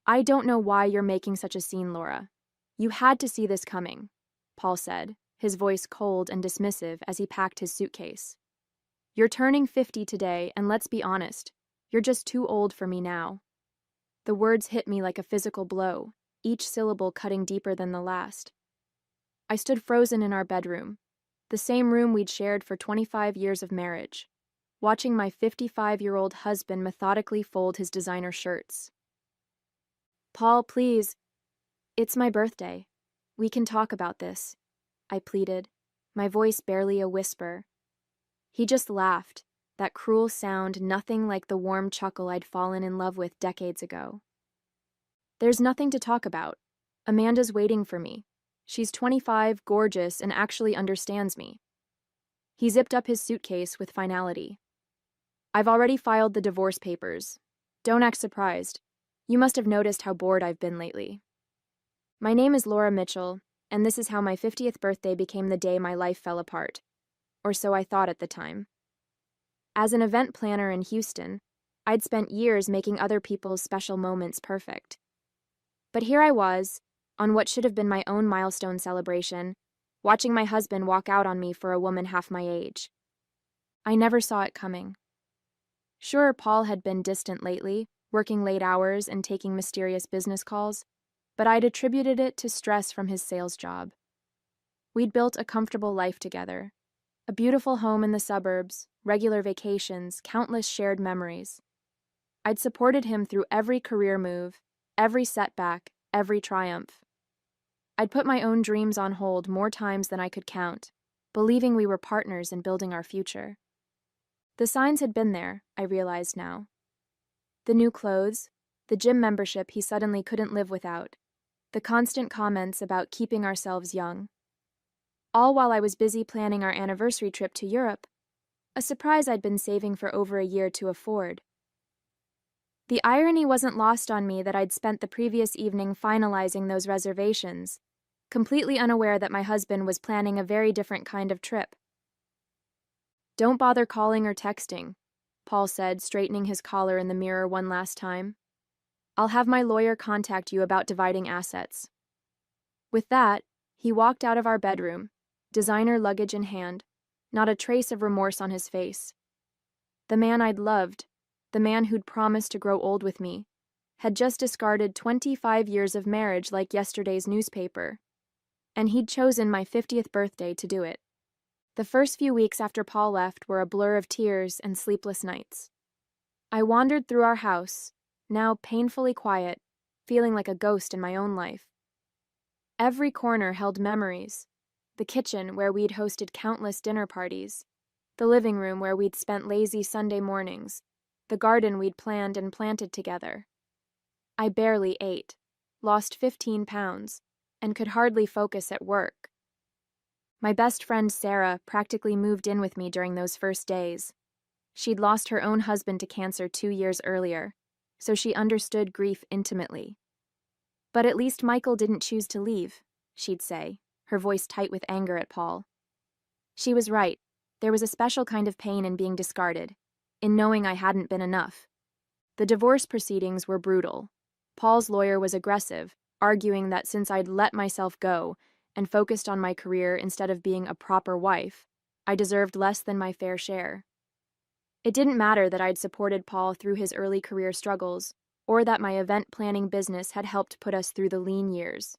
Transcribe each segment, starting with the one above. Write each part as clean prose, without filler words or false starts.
I don't know why you're making such a scene, Laura. You had to see this coming, Paul said, his voice cold and dismissive as he packed his suitcase. You're turning 50 today, and let's be honest, you're just too old for me now. The words hit me like a physical blow, each syllable cutting deeper than the last. I stood frozen in our bedroom, the same room we'd shared for 25 years of marriage, watching my 55-year-old husband methodically fold his designer shirts. Paul, please. It's my birthday. We can talk about this, I pleaded, my voice barely a whisper. He just laughed, that cruel sound nothing like the warm chuckle I'd fallen in love with decades ago. There's nothing to talk about. Amanda's waiting for me. She's 25, gorgeous, and actually understands me. He zipped up his suitcase with finality. I've already filed the divorce papers. Don't act surprised. You must have noticed how bored I've been lately. My name is Laura Mitchell, and this is how my 50th birthday became the day my life fell apart. Or so I thought at the time. As an event planner in Houston, I'd spent years making other people's special moments perfect. But here I was, on what should have been my own milestone celebration, watching my husband walk out on me for a woman half my age. I never saw it coming. Sure, Paul had been distant lately, working late hours and taking mysterious business calls, but I'd attributed it to stress from his sales job. We'd built a comfortable life together, a beautiful home in the suburbs, regular vacations, countless shared memories. I'd supported him through every career move, every setback, every triumph. I'd put my own dreams on hold more times than I could count, believing we were partners in building our future. The signs had been there, I realized now. The new clothes, the gym membership he suddenly couldn't live without, the constant comments about keeping ourselves young. All while I was busy planning our anniversary trip to Europe, a surprise I'd been saving for over a year to afford. The irony wasn't lost on me that I'd spent the previous evening finalizing those reservations, completely unaware that my husband was planning a very different kind of trip. Don't bother calling or texting, Paul said, straightening his collar in the mirror one last time. I'll have my lawyer contact you about dividing assets. With that, he walked out of our bedroom, designer luggage in hand, not a trace of remorse on his face. The man I'd loved, the man who'd promised to grow old with me, had just discarded 25 years of marriage like yesterday's newspaper. And he'd chosen my 50th birthday to do it. The first few weeks after Paul left were a blur of tears and sleepless nights. I wandered through our house, now painfully quiet, feeling like a ghost in my own life. Every corner held memories. The kitchen, where we'd hosted countless dinner parties. The living room, where we'd spent lazy Sunday mornings. The garden we'd planned and planted together. I barely ate, lost 15 pounds, and could hardly focus at work. My best friend Sarah practically moved in with me during those first days. She'd lost her own husband to cancer 2 years earlier, so she understood grief intimately. But at least Michael didn't choose to leave, she'd say, her voice tight with anger at Paul. She was right. There was a special kind of pain in being discarded, in knowing I hadn't been enough. The divorce proceedings were brutal. Paul's lawyer was aggressive, arguing that since I'd let myself go and focused on my career instead of being a proper wife, I deserved less than my fair share. It didn't matter that I'd supported Paul through his early career struggles, or that my event planning business had helped put us through the lean years.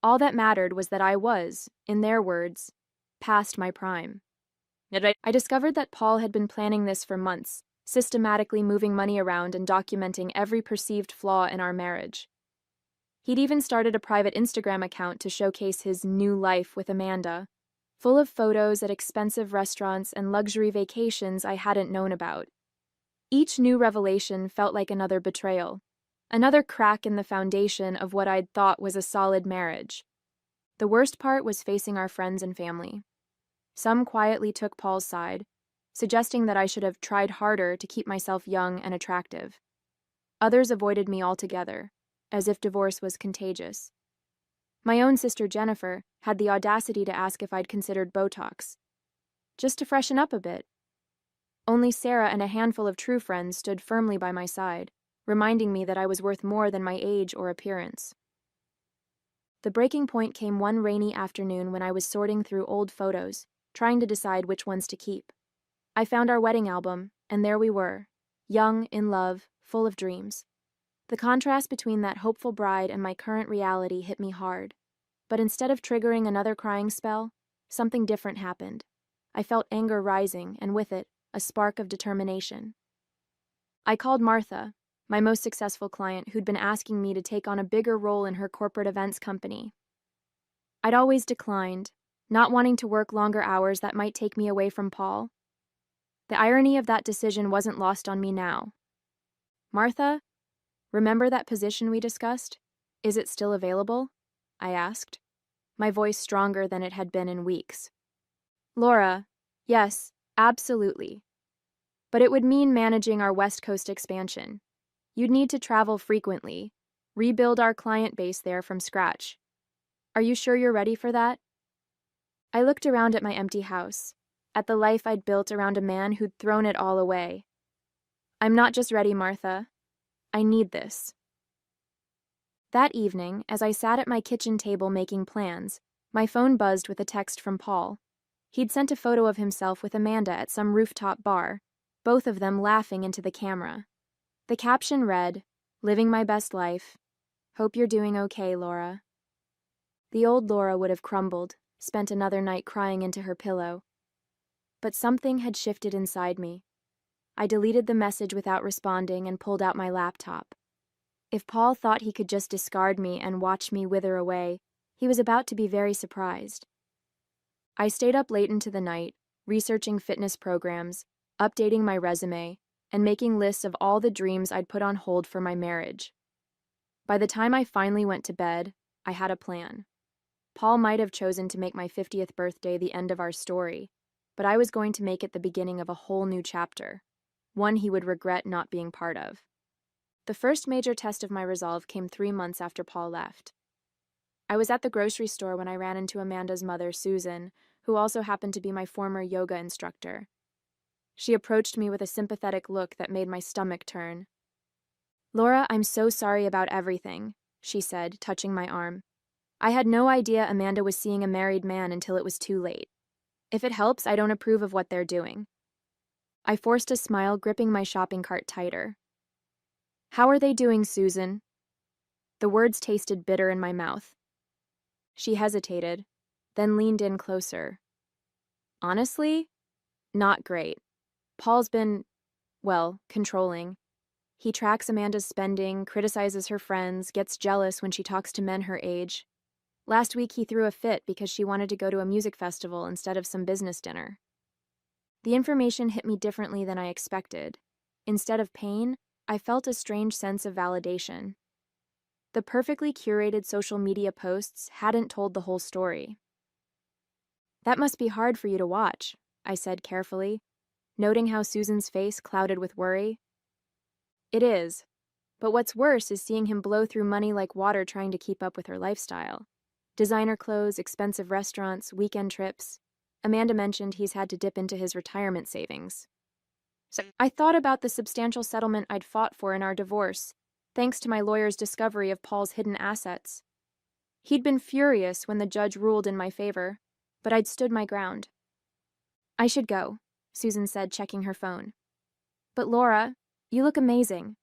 All that mattered was that I was, in their words, past my prime. I discovered that Paul had been planning this for months, systematically moving money around and documenting every perceived flaw in our marriage. He'd even started a private Instagram account to showcase his new life with Amanda, full of photos at expensive restaurants and luxury vacations I hadn't known about. Each new revelation felt like another betrayal, another crack in the foundation of what I'd thought was a solid marriage. The worst part was facing our friends and family. Some quietly took Paul's side, suggesting that I should have tried harder to keep myself young and attractive. Others avoided me altogether, as if divorce was contagious. My own sister Jennifer had the audacity to ask if I'd considered Botox, just to freshen up a bit. Only Sarah and a handful of true friends stood firmly by my side, reminding me that I was worth more than my age or appearance. The breaking point came one rainy afternoon when I was sorting through old photos, trying to decide which ones to keep. I found our wedding album, and there we were, young, in love, full of dreams. The contrast between that hopeful bride and my current reality hit me hard. But instead of triggering another crying spell, something different happened. I felt anger rising, and with it, a spark of determination. I called Martha, my most successful client, who'd been asking me to take on a bigger role in her corporate events company. I'd always declined, not wanting to work longer hours that might take me away from Paul. The irony of that decision wasn't lost on me now. "Martha, remember that position we discussed? Is it still available?" I asked, my voice stronger than it had been in weeks. "Laura, yes, absolutely. But it would mean managing our West Coast expansion. You'd need to travel frequently, rebuild our client base there from scratch. Are you sure you're ready for that?" I looked around at my empty house, at the life I'd built around a man who'd thrown it all away. "I'm not just ready, Martha. I need this." That evening, as I sat at my kitchen table making plans, my phone buzzed with a text from Paul. He'd sent a photo of himself with Amanda at some rooftop bar, both of them laughing into the camera. The caption read, "Living my best life. Hope you're doing okay, Laura." The old Laura would have crumbled, spent another night crying into her pillow. But something had shifted inside me. I deleted the message without responding and pulled out my laptop. If Paul thought he could just discard me and watch me wither away, he was about to be very surprised. I stayed up late into the night, researching fitness programs, updating my resume, and making lists of all the dreams I'd put on hold for my marriage. By the time I finally went to bed, I had a plan. Paul might have chosen to make my 50th birthday the end of our story, but I was going to make it the beginning of a whole new chapter, one he would regret not being part of. The first major test of my resolve came 3 months after Paul left. I was at the grocery store when I ran into Amanda's mother, Susan, who also happened to be my former yoga instructor. She approached me with a sympathetic look that made my stomach turn. "Laura, I'm so sorry about everything," she said, touching my arm. "I had no idea Amanda was seeing a married man until it was too late. If it helps, I don't approve of what they're doing." I forced a smile, gripping my shopping cart tighter. "How are they doing, Susan?" The words tasted bitter in my mouth. She hesitated, then leaned in closer. "Honestly, not great. Paul's been, well, controlling. He tracks Amanda's spending, criticizes her friends, gets jealous when she talks to men her age. Last week he threw a fit because she wanted to go to a music festival instead of some business dinner." The information hit me differently than I expected. Instead of pain, I felt a strange sense of validation. The perfectly curated social media posts hadn't told the whole story. "That must be hard for you to watch," I said carefully, noting how Susan's face clouded with worry. "It is. But what's worse is seeing him blow through money like water trying to keep up with her lifestyle. Designer clothes, expensive restaurants, weekend trips. Amanda mentioned he's had to dip into his retirement savings. I thought about the substantial settlement I'd fought for in our divorce, thanks to my lawyer's discovery of Paul's hidden assets. He'd been furious when the judge ruled in my favor, but I'd stood my ground. "I should go," Susan said, checking her phone. "But Laura, you look amazing.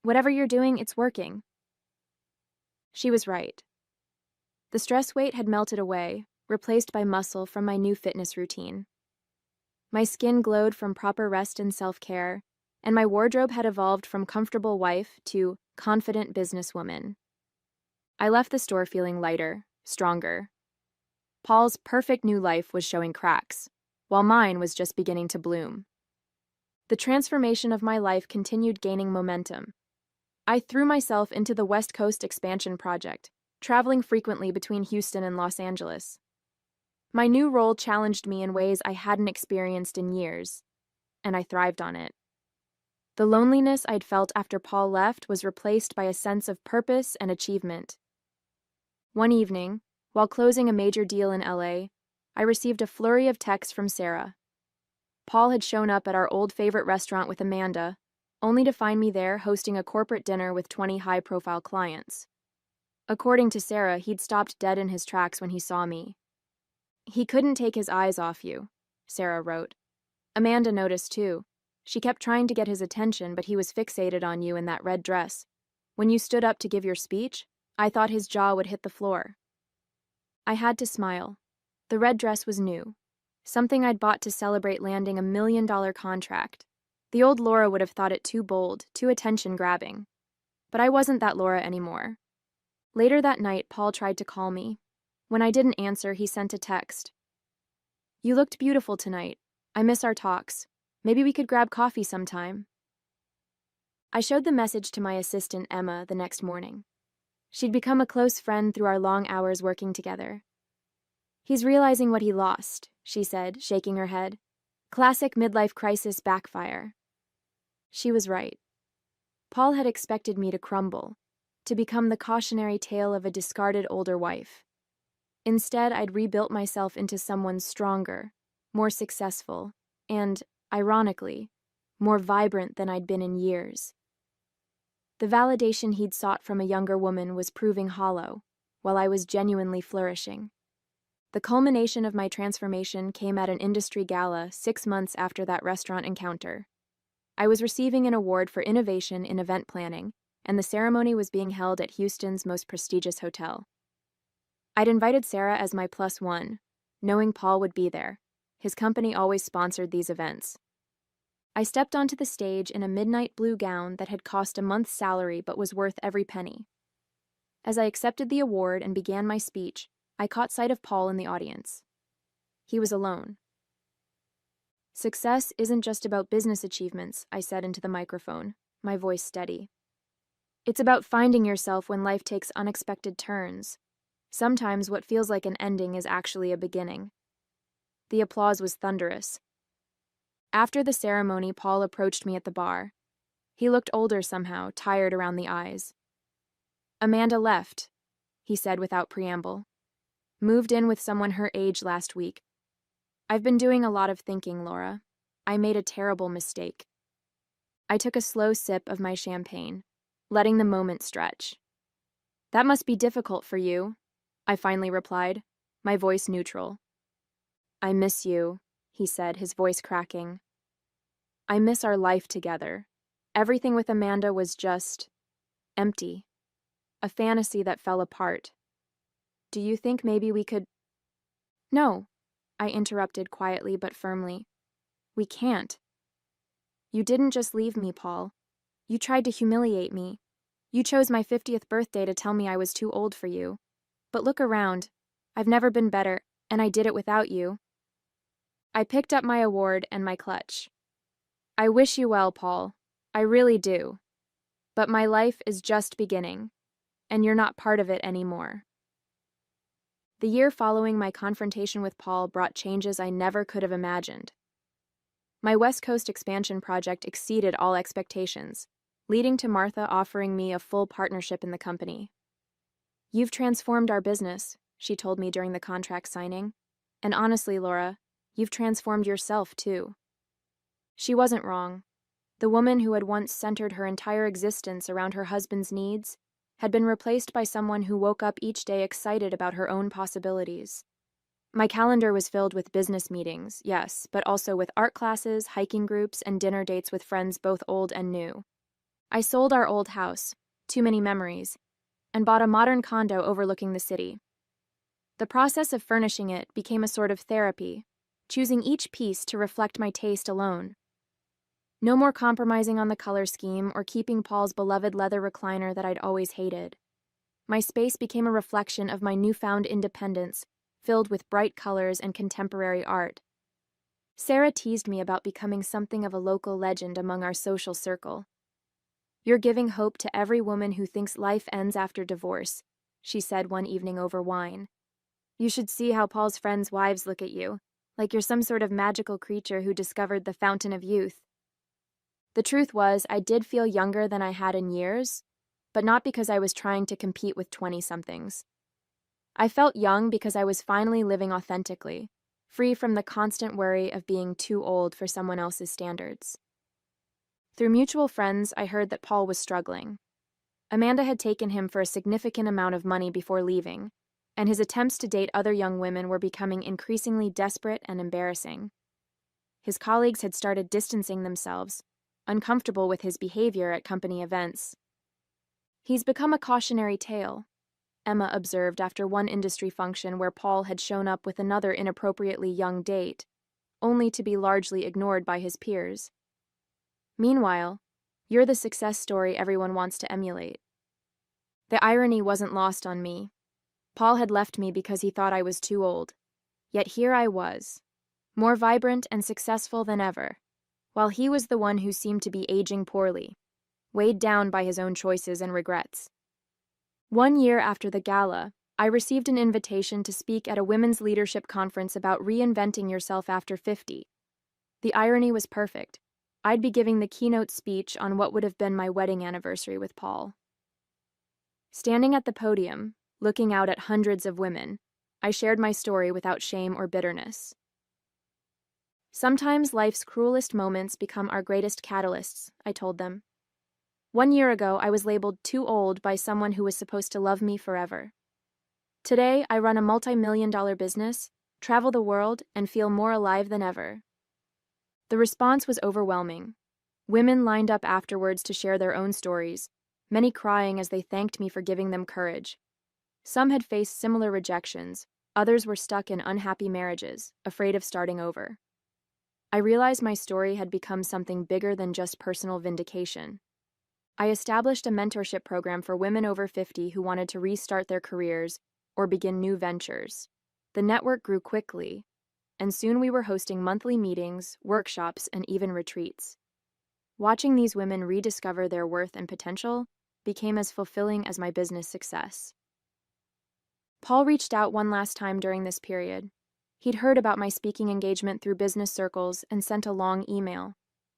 Whatever you're doing, it's working." She was right. The stress weight had melted away, replaced by muscle from my new fitness routine. My skin glowed from proper rest and self-care, and my wardrobe had evolved from comfortable wife to confident businesswoman. I left the store feeling lighter, stronger. Paul's perfect new life was showing cracks, while mine was just beginning to bloom. The transformation of my life continued gaining momentum. I threw myself into the West Coast expansion project, traveling frequently between Houston and Los Angeles. My new role challenged me in ways I hadn't experienced in years, and I thrived on it. The loneliness I'd felt after Paul left was replaced by a sense of purpose and achievement. One evening, while closing a major deal in LA, I received a flurry of texts from Sarah. Paul had shown up at our old favorite restaurant with Amanda, only to find me there hosting a corporate dinner with 20 high-profile clients. According to Sarah, he'd stopped dead in his tracks when he saw me. He couldn't take his eyes off you, Sarah wrote. Amanda noticed too. She kept trying to get his attention, but he was fixated on you in that red dress. When you stood up to give your speech, I thought his jaw would hit the floor. I had to smile. The red dress was new, something I'd bought to celebrate landing a $1 million contract. The old Laura would have thought it too bold, too attention-grabbing. But I wasn't that Laura anymore. Later that night, Paul tried to call me. When I didn't answer, he sent a text. You looked beautiful tonight. I miss our talks. Maybe we could grab coffee sometime. I showed the message to my assistant, Emma, the next morning. She'd become a close friend through our long hours working together. He's realizing what he lost, she said, shaking her head. Classic midlife crisis backfire. She was right. Paul had expected me to crumble, to become the cautionary tale of a discarded older wife. Instead, I'd rebuilt myself into someone stronger, more successful, and, ironically, more vibrant than I'd been in years. The validation he'd sought from a younger woman was proving hollow, while I was genuinely flourishing. The culmination of my transformation came at an industry gala 6 months after that restaurant encounter. I was receiving an award for innovation in event planning, and the ceremony was being held at Houston's most prestigious hotel. I'd invited Sarah as my +1, knowing Paul would be there. His company always sponsored these events. I stepped onto the stage in a midnight blue gown that had cost a month's salary but was worth every penny. As I accepted the award and began my speech, I caught sight of Paul in the audience. He was alone. Success isn't just about business achievements, I said into the microphone, my voice steady. It's about finding yourself when life takes unexpected turns. Sometimes what feels like an ending is actually a beginning. The applause was thunderous. After the ceremony, Paul approached me at the bar. He looked older somehow, tired around the eyes. Amanda left, he said without preamble. Moved in with someone her age last week. I've been doing a lot of thinking, Laura. I made a terrible mistake. I took a slow sip of my champagne, letting the moment stretch. That must be difficult for you, I finally replied, my voice neutral. I miss you, he said, his voice cracking. I miss our life together. Everything with Amanda was just empty. A fantasy that fell apart. Do you think maybe we could... No, I interrupted quietly but firmly. We can't. You didn't just leave me, Paul. You tried to humiliate me. You chose my 50th birthday to tell me I was too old for you. But look around. I've never been better, and I did it without you. I picked up my award and my clutch. I wish you well, Paul. I really do. But my life is just beginning, and you're not part of it anymore. The year following my confrontation with Paul brought changes I never could have imagined. My West Coast expansion project exceeded all expectations, leading to Martha offering me a full partnership in the company. You've transformed our business, she told me during the contract signing. And honestly, Laura, you've transformed yourself too. She wasn't wrong. The woman who had once centered her entire existence around her husband's needs had been replaced by someone who woke up each day excited about her own possibilities. My calendar was filled with business meetings, yes, but also with art classes, hiking groups, and dinner dates with friends both old and new. I sold our old house, too many memories, and bought a modern condo overlooking the city. The process of furnishing it became a sort of therapy, choosing each piece to reflect my taste alone. No more compromising on the color scheme or keeping Paul's beloved leather recliner that I'd always hated. My space became a reflection of my newfound independence, filled with bright colors and contemporary art. Sarah teased me about becoming something of a local legend among our social circle. You're giving hope to every woman who thinks life ends after divorce, she said one evening over wine. You should see how Paul's friends' wives look at you, like you're some sort of magical creature who discovered the fountain of youth. The truth was, I did feel younger than I had in years, but not because I was trying to compete with 20-somethings. I felt young because I was finally living authentically, free from the constant worry of being too old for someone else's standards. Through mutual friends, I heard that Paul was struggling. Amanda had taken him for a significant amount of money before leaving, and his attempts to date other young women were becoming increasingly desperate and embarrassing. His colleagues had started distancing themselves, uncomfortable with his behavior at company events. "He's become a cautionary tale," Emma observed after one industry function where Paul had shown up with another inappropriately young date, only to be largely ignored by his peers. "Meanwhile, you're the success story everyone wants to emulate." The irony wasn't lost on me. Paul had left me because he thought I was too old. Yet here I was, more vibrant and successful than ever, while he was the one who seemed to be aging poorly, weighed down by his own choices and regrets. 1 year after the gala, I received an invitation to speak at a women's leadership conference about reinventing yourself after 50. The irony was perfect. I'd be giving the keynote speech on what would have been my wedding anniversary with Paul. Standing at the podium, looking out at hundreds of women, I shared my story without shame or bitterness. "Sometimes life's cruelest moments become our greatest catalysts," I told them. 1 year ago, I was labeled too old by someone who was supposed to love me forever. Today, I run a multi-million-dollar business, travel the world, and feel more alive than ever. The response was overwhelming. Women lined up afterwards to share their own stories, many crying as they thanked me for giving them courage. Some had faced similar rejections, others were stuck in unhappy marriages, afraid of starting over. I realized my story had become something bigger than just personal vindication. I established a mentorship program for women over 50 who wanted to restart their careers or begin new ventures. The network grew quickly, and soon we were hosting monthly meetings, workshops, and even retreats. Watching these women rediscover their worth and potential became as fulfilling as my business success. Paul reached out one last time during this period. He'd heard about my speaking engagement through business circles and sent a long email.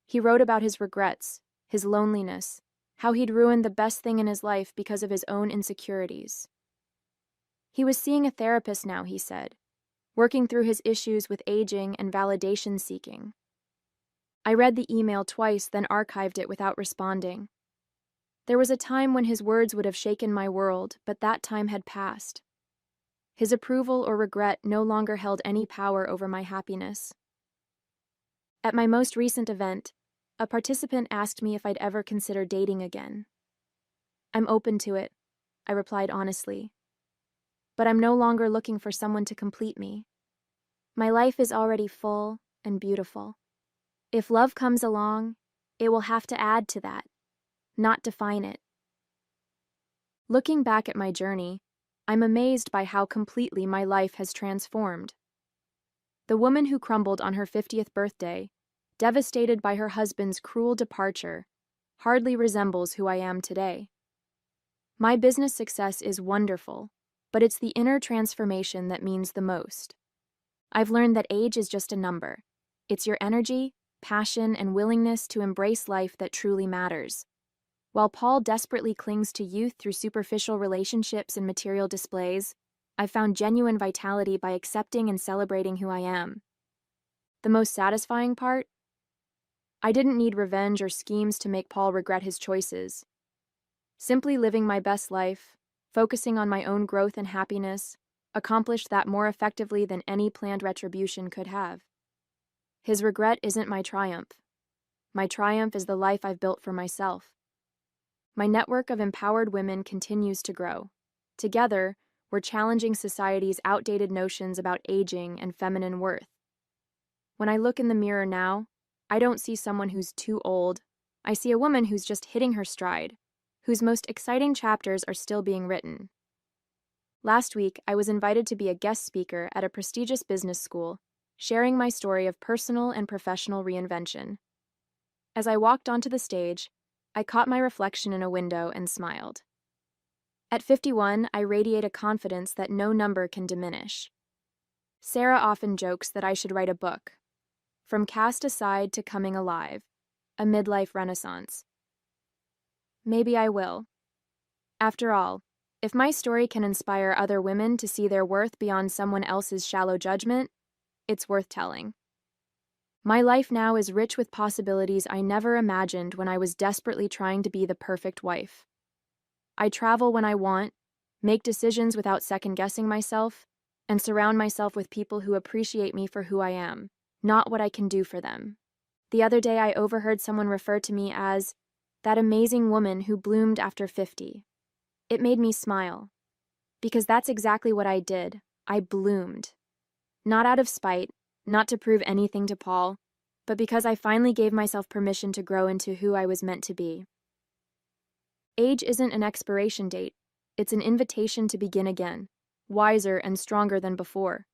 He wrote about his regrets, his loneliness, how he'd ruined the best thing in his life because of his own insecurities. He was seeing a therapist now, he said, working through his issues with aging and validation seeking. I read the email twice, then archived it without responding. There was a time when his words would have shaken my world, but that time had passed. His approval or regret no longer held any power over my happiness. At my most recent event, a participant asked me if I'd ever consider dating again. "I'm open to it," I replied honestly. "But I'm no longer looking for someone to complete me. My life is already full and beautiful. If love comes along, it will have to add to that, not define it." Looking back at my journey, I'm amazed by how completely my life has transformed. The woman who crumbled on her 50th birthday, devastated by her husband's cruel departure, hardly resembles who I am today. My business success is wonderful, but it's the inner transformation that means the most. I've learned that age is just a number. It's your energy, passion, and willingness to embrace life that truly matters. While Paul desperately clings to youth through superficial relationships and material displays, I've found genuine vitality by accepting and celebrating who I am. The most satisfying part? I didn't need revenge or schemes to make Paul regret his choices. Simply living my best life, focusing on my own growth and happiness, accomplished that more effectively than any planned retribution could have. His regret isn't my triumph. My triumph is the life I've built for myself. My network of empowered women continues to grow. Together, we're challenging society's outdated notions about aging and feminine worth. When I look in the mirror now, I don't see someone who's too old. I see a woman who's just hitting her stride, whose most exciting chapters are still being written. Last week, I was invited to be a guest speaker at a prestigious business school, sharing my story of personal and professional reinvention. As I walked onto the stage, I caught my reflection in a window and smiled. At 51, I radiate a confidence that no number can diminish. Sarah often jokes that I should write a book, From Cast Aside to Coming Alive, a midlife renaissance. Maybe I will. After all, if my story can inspire other women to see their worth beyond someone else's shallow judgment, it's worth telling. My life now is rich with possibilities I never imagined when I was desperately trying to be the perfect wife. I travel when I want, make decisions without second-guessing myself, and surround myself with people who appreciate me for who I am, not what I can do for them. The other day I overheard someone refer to me as that amazing woman who bloomed after 50. It made me smile, because that's exactly what I did. I bloomed. Not out of spite, not to prove anything to Paul, but because I finally gave myself permission to grow into who I was meant to be. Age isn't an expiration date, it's an invitation to begin again, wiser and stronger than before.